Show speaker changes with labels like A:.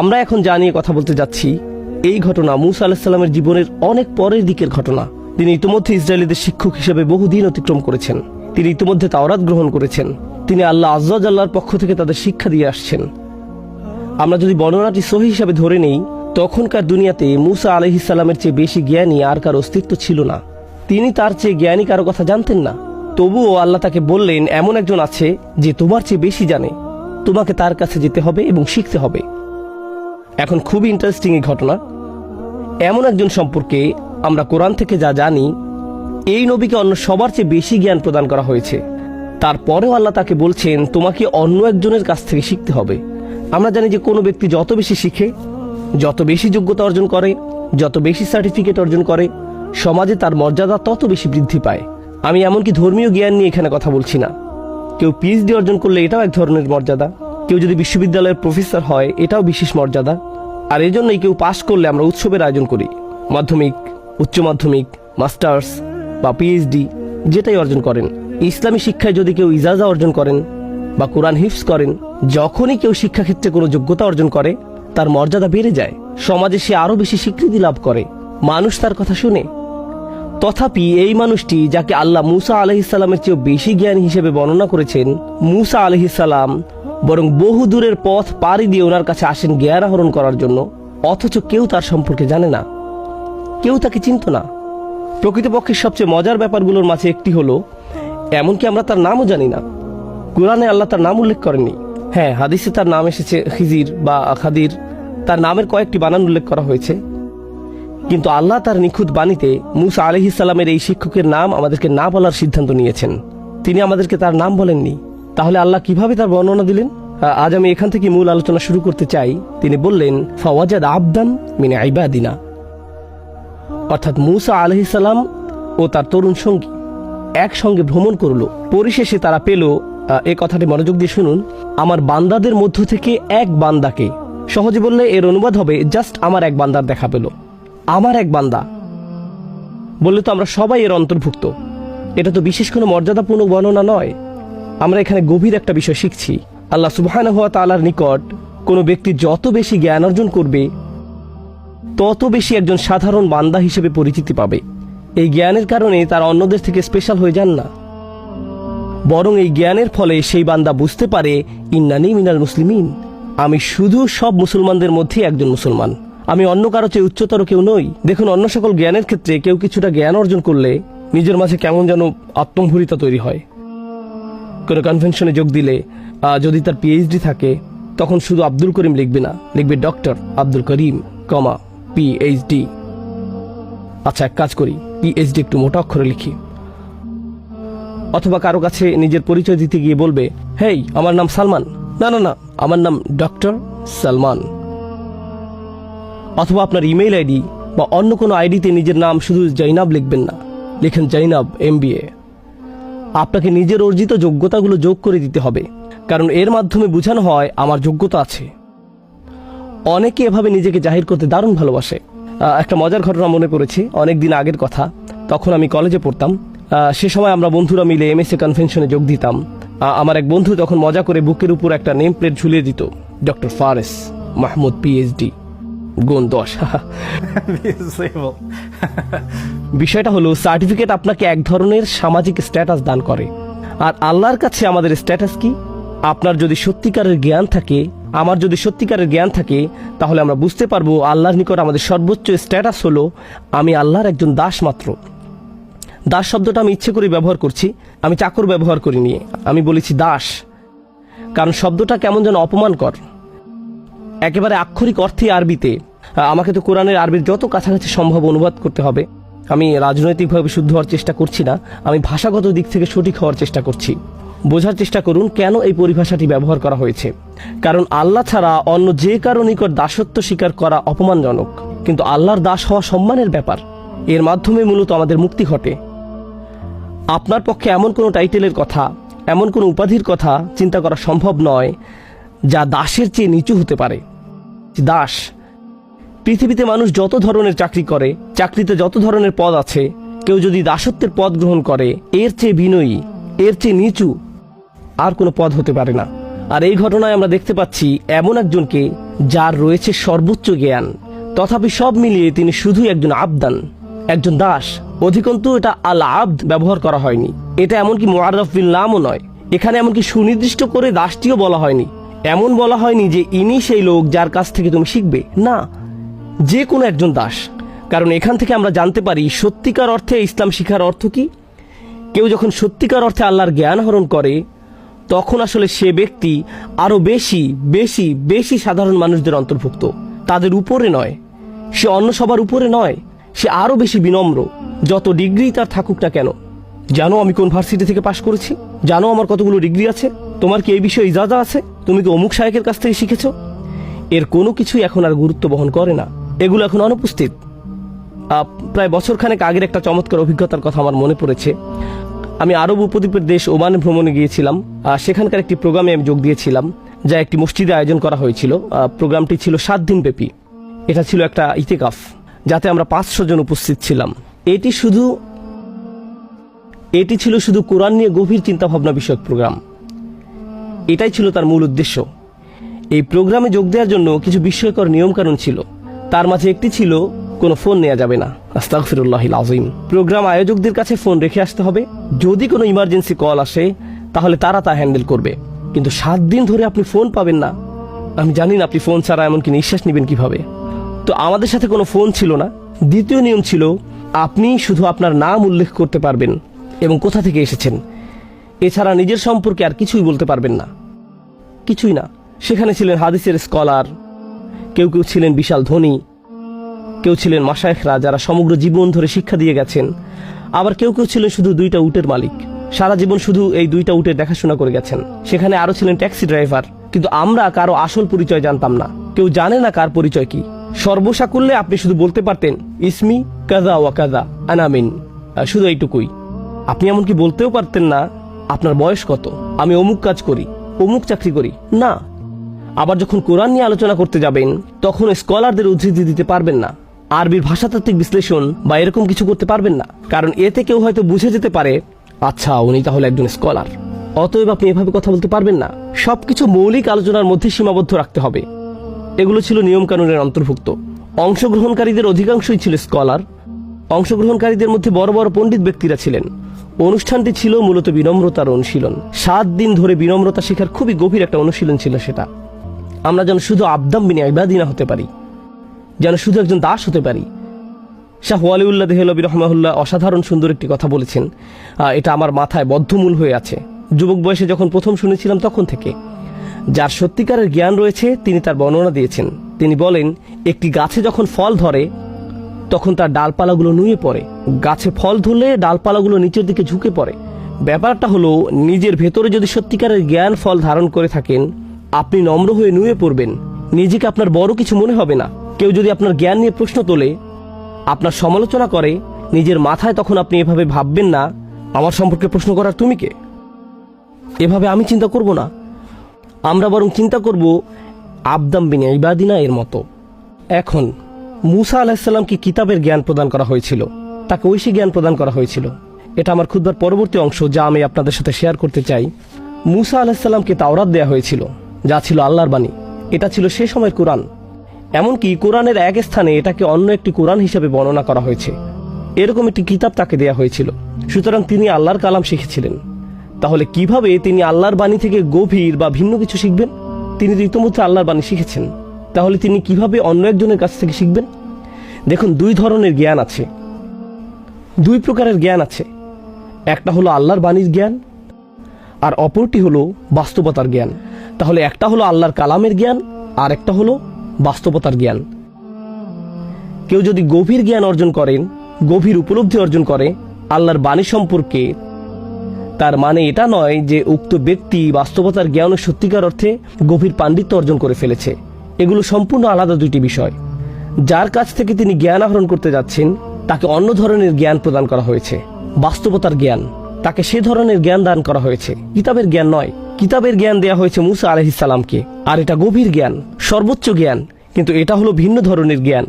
A: আমরা এখন যা নিয়ে কথা বলতে যাচ্ছি এই ঘটনা মুসা আলাইহিস সালামের জীবনের অনেক পরের দিকের ঘটনা। তিনি ইতিমধ্যে ইসরায়েলীদের শিক্ষক হিসেবে বহুদিন অতিক্রম করেছেন। তিনি ইতিমধ্যে তাওরাত গ্রহণ করেছেন। তিনি আল্লাহ আজ্জা ওয়া জাল্লার পক্ষ থেকে তাদের শিক্ষা দিয়ে আসছেন। আমরা যদি বর্ণনাটি সহিহ হিসাবে ধরে নেই, তখনকার দুনিয়াতে মুসা আলাইহিস সালামের চেয়ে বেশি জ্ঞানী আর কারো অস্তিত্ব ছিল না। তিনি তার চেয়ে জ্ঞানী কারো কথা জানতেন না। তবুও আল্লাহ তাকে বললেন, এমন একজন আছে যে তোমার চেয়ে বেশি জানে, তোমাকে তার কাছে যেতে হবে এবং শিখতে হবে। এখন খুবই ইন্টারেস্টিং এই ঘটনা। এমন একজন সম্পর্কে আমরা কোরআন থেকে যা জানি, এই নবীকে অন্য সবার চেয়ে বেশি জ্ঞান প্রদান করা হয়েছে। তারপরেও আল্লাহ তাকে বলছেন তোমাকে অন্য একজনের কাছ থেকে শিখতে হবে। আমরা জানি যে কোনো ব্যক্তি যত বেশি শিখে, যত বেশি যোগ্যতা অর্জন করে, যত বেশি সার্টিফিকেট অর্জন করে, সমাজে তার মর্যাদা তত বেশি বৃদ্ধি পায়। আমি এমনকি ধর্মীয় জ্ঞান নিয়ে এখানে কথা বলছি না। কেউ পিএইচডি অর্জন করলে এটাও এক ধরনের মর্যাদা। কেউ যদি বিশ্ববিদ্যালয়ের প্রফেসর হয় এটাও বিশেষ মর্যাদা। আর এজন্যই কেউ পাশ করলে আমরা উৎসবের আয়োজন করি। মাধ্যমিক, উচ্চ মাধ্যমিক, মাস্টার্স বা পিএইচডি যেটাই অর্জন করেন, ইসলামী শিক্ষায় যদি কেউ ইজাজা অর্জন করেন বা কোরআন হিফজ করেন, যখনই কেউ শিক্ষাক্ষেত্রে কোনো যোগ্যতা অর্জন করে তার মর্যাদা বেড়ে যায়। সমাজে সে আরো বেশি স্বীকৃতি লাভ করে, মানুষ তার কথা শুনে। তথাপি এই মানুষটি যাকে আল্লাহ মুসা আলাইহিস সালামের চেয়ে বেশি জ্ঞানী হিসেবে বর্ণনা করেছেন, মুসা আলাইহিস সালাম বরং বহু দূরের পথ পাড়ি দিয়ে ওনার কাছে আসেন জ্ঞান আহরণ করার জন্য, অথচ কেউ তার সম্পর্কে জানে না, কেউ তাকে চিনত না। প্রকৃতপক্ষে সবচেয়ে মজার ব্যাপারগুলোর মাঝে একটি হলো, এমনকি আমরা তার নামও জানি না। কোরআনে আল্লাহ তার নাম উল্লেখ করেননি। হ্যাঁ, হাদিসে তার নাম এসেছে খিজির বা খাদির, তার নামের কয়েকটি বানান উল্লেখ করা হয়েছে। কিন্তু আল্লাহ তার নিখুঁত বাণীতে মুসা আলাইহিস সালামের এই শিক্ষকের নাম আমাদেরকে না বলার সিদ্ধান্ত নিয়েছেন। তিনি আমাদেরকে তার নাম বলেননি। তাহলে আল্লাহ কিভাবে তার বর্ণনা দিলেন? আজ আমি এখান থেকে মূল আলোচনা শুরু করতে চাই। তিনি বললেন, ফাওয়াজাদ আবদান মিন ইবাদিনা, অর্থাৎ মুসা আলাইহিস সালাম ও তার তরুণ সঙ্গী একসঙ্গে ভ্রমণ করল। পরিশেষে তারা পেল, এ কথাটি মনোযোগ দিয়ে শুনুন, আমার বান্দাদের মধ্য থেকে এক বান্দাকে। সহজে বললে এর অনুবাদ হবে জাস্ট আমার এক বান্দার দেখা পেল। আমার এক বান্দা বললে তো আমরা সবাই এর অন্তর্ভুক্ত। এটা তো বিশেষ কোনো মর্যাদাপূর্ণ বর্ণনা নয়। আমরা এখানে গভীর একটা বিষয় শিখছি। আল্লাহ সুবহানাহু ওয়া তাআলার নিকট কোনো ব্যক্তি যত বেশি জ্ঞান অর্জন করবে, তত বেশি একজন সাধারণ বান্দা হিসেবে পরিচিতি পাবে। এই জ্ঞানের কারণে তারা অন্যদের থেকে স্পেশাল হয়ে যান না, বরং এই জ্ঞানের ফলে সেই বান্দা বুঝতে পারে, ইন্নানি মিনাল মুসলিমিন, আমি শুধু সব মুসলমানদের মধ্যে একজন মুসলমান, আমি অন্য কারো চেয়ে উচ্চতর কেউ নই। দেখুন, অন্য সকল জ্ঞানের ক্ষেত্রে কেউ কিছুটা জ্ঞান অর্জন করলে নিজের মাঝে কেমন যেন আত্মম্ভরিতা তৈরি হয়। কোনো কনভেনশনে যোগ দিলে যদি তার পিএইচডি থাকে, তখন শুধু আব্দুল করিম লিখবে না, লিখবে ডক্টর আব্দুল করিম, পিএইচডি। আচ্ছা, এক কাজ করি, পিএইচডি একটু মোটা অক্ষরে লিখি। অথবা কারো কাছে নিজের পরিচয় দিতে গিয়ে বলবে, হেই, আমার নাম সালমান। না না না, আমার নাম ডক্টর সালমান। অথবা আপনার ইমেইল আইডি বা অন্য কোনো আইডিতে নিজের নাম শুধু জৈনাব লিখবেন না, লিখেন জৈনাব এমবিএ। আপনাকে নিজের অর্জিত যোগ্যতাগুলো যোগ করে দিতে হবে, কারণ এর মাধ্যমে বোঝানো হয় আমার যোগ্যতা আছে। অনেকে এভাবে নিজেকে জাহির করতে দারুণ ভালোবাসে। একটা মজার ঘটনা মনে পড়েছে, অনেকদিন আগের কথা। তখন আমি কলেজে পড়তাম। সে সময় আমরা বন্ধুরা মিলে এমএসএ কনভেনশনে যোগ দিতাম। আমার এক বন্ধু তখন মজা করে বুকের উপর একটা নেম প্লেট ঝুলিয়ে দিত, ডক্টর ফারেস মাহমুদ পিএইচডি, গুণ 10। বিষয়টা হলো, সার্টিফিকেট আপনাকে এক ধরনের সামাজিক স্ট্যাটাস দান করে। আর আল্লাহর কাছে আমাদের স্ট্যাটাস কি? আপনার যদি সত্যিকারের জ্ঞান থাকে, আমার যদি সত্যিকারের জ্ঞান থাকে, তাহলে আমরা বুঝতে পারবো আল্লাহর নিকট আমাদের সর্বোচ্চ স্ট্যাটাস হলো, আমি আল্লাহর একজন দাস মাত্র। দাস শব্দটা আমি ইচ্ছে করে ব্যবহার করছি, আমি চাকর ব্যবহার করিনি, আমি বলেছি দাস, কারণ শব্দটা কেমন যেন অপমানকর। একেবারে আক্ষরিক অর্থে আরবিতে, আমাকে তো কোরআনের আরবির যত কাছাকাছি সম্ভব অনুবাদ করতে হবে। আমি রাজনৈতিকভাবে শুদ্ধ হওয়ার চেষ্টা করছি না, আমি ভাষাগত দিক থেকে সঠিক হওয়ার চেষ্টা করছি। বোঝার চেষ্টা করুন কেন এই পরিভাষাটি ব্যবহার করা হয়েছে। কারণ আল্লাহ ছাড়া অন্য যে কারো নিকট দাসত্ব স্বীকার করা অপমানজনক, কিন্তু আল্লাহর দাস হওয়া সম্মানের ব্যাপার। এর মাধ্যমে মূলত আমাদের মুক্তি ঘটে। আপনার পক্ষে এমন কোনো টাইটেলের কথা, এমন কোনো উপাধির কথা চিন্তা করা সম্ভব নয় যা দাসের চেয়ে নিচু হতে পারে। দাস, পৃথিবীতে মানুষ যত ধরনের চাকরি করে, চাকরিতে যত ধরনের পদ আছে, কেউ যদি দাসত্বের পদ গ্রহণ করে, এর চেয়ে বিনয়ী, এর চেয়ে নিচু আর কোনো পদ হতে পারে না। আর এই ঘটনায় আমরা দেখতে পাচ্ছি এমন একজনকে যার রয়েছে সর্বোচ্চ জ্ঞান, তথাপি সব মিলিয়ে তিনি শুধুই একজন আবদান, একজন দাস। অধিকন্তু এটা আল আব্দ ব্যবহার করা হয়নি। এটা এমনকি মুআররাফ বিল নামও নয়। এখানে এমনকি সুনির্দিষ্ট করে দাসটিও বলা হয়নি। এমন বলা হয়নি যে ইনি সেই লোক যার কাছ থেকে তুমি শিখবে, না, যে কোনো একজন দাস। কারণ এখান থেকে আমরা জানতে পারি সত্যিকার অর্থে ইসলাম শিখার অর্থ কি। কেউ যখন সত্যিকার অর্থে আল্লাহর জ্ঞান আহরণ করে, তখন আসলে সে ব্যক্তি আরো বেশি বেশি বেশি সাধারণ মানুষদের অন্তর্ভুক্ত, তাদের উপরে নয়। সে অন্য সবার উপরে নয়, সে আরো বেশি বিনম্র, যত ডিগ্রি তার থাকুক না কেন। জানো আমি কোন ভার্সিটি থেকে পাশ করেছি? জানো আমার কতগুলো ডিগ্রি আছে? তোমার কি এই বিষয়ে ইজাজা আছে? তুমি কি অমুক শায়েখের কাছ থেকে শিখেছ? এর কোনো কিছুই এখন আর গুরুত্ব বহন করে না। এগুলো এখন অনুপস্থিত। প্রায় বছরখানেক আগের একটা চমৎকার অভিজ্ঞতার কথা আমার মনে পড়েছে। আমি আরব উপদ্বীপের দেশ ওমানে ভ্রমণে গিয়েছিলাম। সেখানকার একটি প্রোগ্রামে আমি যোগ দিয়েছিলাম, যা একটি মসজিদে আয়োজন করা হয়েছিল। প্রোগ্রামটি ছিল 7 দিন ব্যাপী। এটা ছিল একটা ইতিকাফ, যাতে আমরা 500 জন উপস্থিত ছিলাম। এটি ছিল শুধু কোরআন নিয়ে গভীর চিন্তাভাবনা বিষয়ক প্রোগ্রাম। এটাই ছিল তার মূল উদ্দেশ্য। এই প্রোগ্রামে যোগ দেওয়ার জন্য কিছু বিস্ময়কর নিয়মকানুন ছিল। তার মাঝে একটি ছিল, কোনো ফোন নেওয়া যাবে না। আস্তাগফিরুল্লাহিল আযীম। প্রোগ্রাম আয়োজকদের কাছে ফোন রেখে আসতে হবে। যদি কোনো ইমার্জেন্সি কল আসে তাহলে তারা তা হ্যান্ডেল করবে, কিন্তু 7 দিন ধরে আপনি ফোন পাবেন না। আমি জানি না আপনি ফোন ছাড়া এমনকি নিঃশ্বাস নেবেন কিভাবে। তো আমাদের সাথে কোনো ফোন ছিল না। দ্বিতীয় নিয়ম ছিল, আপনি শুধু আপনার নাম উল্লেখ করতে পারবেন এবং কোথা থেকে এসেছেন। এছাড়া নিজের সম্পর্কে আর কিছুই বলতে পারবেন না, কিছুই না। সেখানে ছিলেন হাদিসের স্কলার, কেউ কেউ ছিলেন বিশাল ধনী, কেউ ছিলেন মাশায়েখরা যারা সমগ্র জীবন ধরে শিক্ষা দিয়ে গেছেন, আবার কেউ কেউ ছিলেন শুধু 2টা উটের মালিক, সারা জীবন শুধু এই 2টা উটের দেখাশোনা করে গেছেন। সেখানে আরো ছিলেন ট্যাক্সি ড্রাইভার। কিন্তু আমরা কারো আসল পরিচয় জানতাম না। কেউ জানে না কার পরিচয় কি। সর্বসাকুল্যে আপনি শুধু বলতে পারতেন, ইসমি কাজা ওয়া কাজা আনামিন, শুধু এইটুকুই। আপনি এমনকি বলতেও পারতেন না আপনার বয়স কত, আমি অমুক কাজ করি, অমুক চাকরি করি, না। আবার যখন কোরআন নিয়ে আলোচনা করতে যাবেন, তখন স্কলারদের উদ্ধৃতি দিতে পারবেন না, আরবির ভাষাতাত্ত্বিক বিশ্লেষণ বা এরকম কিছু করতে পারবেন না। কারণ এতে কেউ হয়তো বুঝে যেতে পারে, আচ্ছা উনি তাহলে একজন স্কলার। অতএব আপনি এভাবে কথা বলতে পারবেন না। সবকিছু মৌলিক আলোচনার মধ্যে সীমাবদ্ধ রাখতে হবে। এগুলো ছিল নিয়মকানুনের অন্তর্ভুক্ত। অংশগ্রহণকারীদের অধিকাংশই ছিল স্কলার। অংশগ্রহণকারীদের মধ্যে বড় বড় পণ্ডিত ব্যক্তিরা ছিলেন। অনুষ্ঠানটি ছিল মূলত বিনম্রতার অনুশীলন। 7 দিন ধরে বিনম্রতা শেখার খুবই গভীর একটা অনুশীলন ছিল সেটা। আমরা যেন শুধু আবদাম বিন ইবাদিনা হতে পারি, যেন শুধু একজন দাস হতে পারি। শাহ ওয়ালিউল্লাহ দেহলভী রাহমাহুল্লাহ অসাধারণ সুন্দর একটি কথা বলেছেন, এটা আমার মাথায় বদ্ধমূল হয়ে আছে। যুবক বয়সে যখন প্রথম শুনেছিলাম তখন থেকে। যার সত্যিকারের জ্ঞান রয়েছে তিনি তার বর্ণনা দিয়েছেন। তিনি বলেন, একটি গাছে যখন ফল ধরে তখন তার ডালপালাগুলো নুয়ে পড়ে। গাছে ফল ধরলে ডালপালাগুলো নিচের দিকে ঝুঁকে পড়ে। ব্যাপারটা হলো, নিজের ভেতরে যদি সত্যিকারের জ্ঞান ফল ধারণ করে থাকেন, আপনি নম্র হয়ে নুয়ে পড়বেন। নিজেকে আপনার বড় কিছু মনে হবে না। কেউ যদি আপনার জ্ঞান নিয়ে প্রশ্ন তোলে, আপনার সমালোচনা করে, নিজের মাথায় তখন আপনি এভাবে ভাববেন না, আমার সম্পর্কে প্রশ্ন করার তুমি কে। এভাবে আমি চিন্তা করব না। আমরা বরং চিন্তা করব আবদাম বিন ইবাদিনা এর মতো। এখন মুসা আলাইহিস সালামকে কিতাবের জ্ঞান প্রদান করা হয়েছিল, তাকে ঐশী জ্ঞান প্রদান করা হয়েছিল। এটা আমার খুতবার পরবর্তী অংশ, যা আমি আপনাদের সাথে শেয়ার করতে চাই। মুসা আলাইহিস সালামকে তাওরাত দেয়া হয়েছিল, যা ছিল আল্লাহর বাণী। এটা ছিল সে সময়ের কোরআন। এমনকি কোরআনের এক স্থানে এটাকে অন্য একটি কোরআন হিসেবে বর্ণনা করা হয়েছে। এরকম একটি কিতাব তাকে দেয়া হয়েছিল। সুতরাং তিনি আল্লাহর কালাম শিখেছিলেন। তাহলে কিভাবে তিনি আল্লাহর বাণী থেকে গভীর বা ভিন্ন কিছু শিখবেন? তিনি তো ইতোমধ্যে আল্লাহর বাণী শিখেছেন। তাহলে তিনি কিভাবে অন্য একজনের কাছ থেকে শিখবেন? দেখুন, 2 ধরনের জ্ঞান আছে, 2 প্রকারের জ্ঞান আছে। একটা হলো আল্লাহর বাণীর জ্ঞান, আর অপরটি হলো বাস্তবতার জ্ঞান। তাহলে একটা হলো আল্লাহর কালামের জ্ঞান, আর একটা হলো বাস্তবতার জ্ঞান। কেউ যদি গভীর জ্ঞান অর্জন করেন, গভীর উপলব্ধি অর্জন করে আল্লাহর বাণী সম্পর্কে, তার মানে এটা নয় যে উক্ত ব্যক্তি বাস্তবতার জ্ঞান ও সত্যিকার অর্থে গভীর পাণ্ডিত্য অর্জন করে ফেলেছে। এগুলো সম্পূর্ণ আলাদা 2টি বিষয়। যার কাছ থেকে তিনি জ্ঞান আহরণ করতে যাচ্ছেন, তাকে অন্য ধরনের জ্ঞান প্রদান করা হয়েছে, বাস্তবতার জ্ঞান। তাকে সে ধরনের জ্ঞান দান করা হয়েছে, কিতাবের জ্ঞান নয়। কিতাবের জ্ঞান দেয়া হয়েছে মুসা আলাইহিস সালামকে, আর এটা গভীর জ্ঞান, সর্বোচ্চ জ্ঞান। কিন্তু এটা হলো ভিন্ন ধরনের জ্ঞান।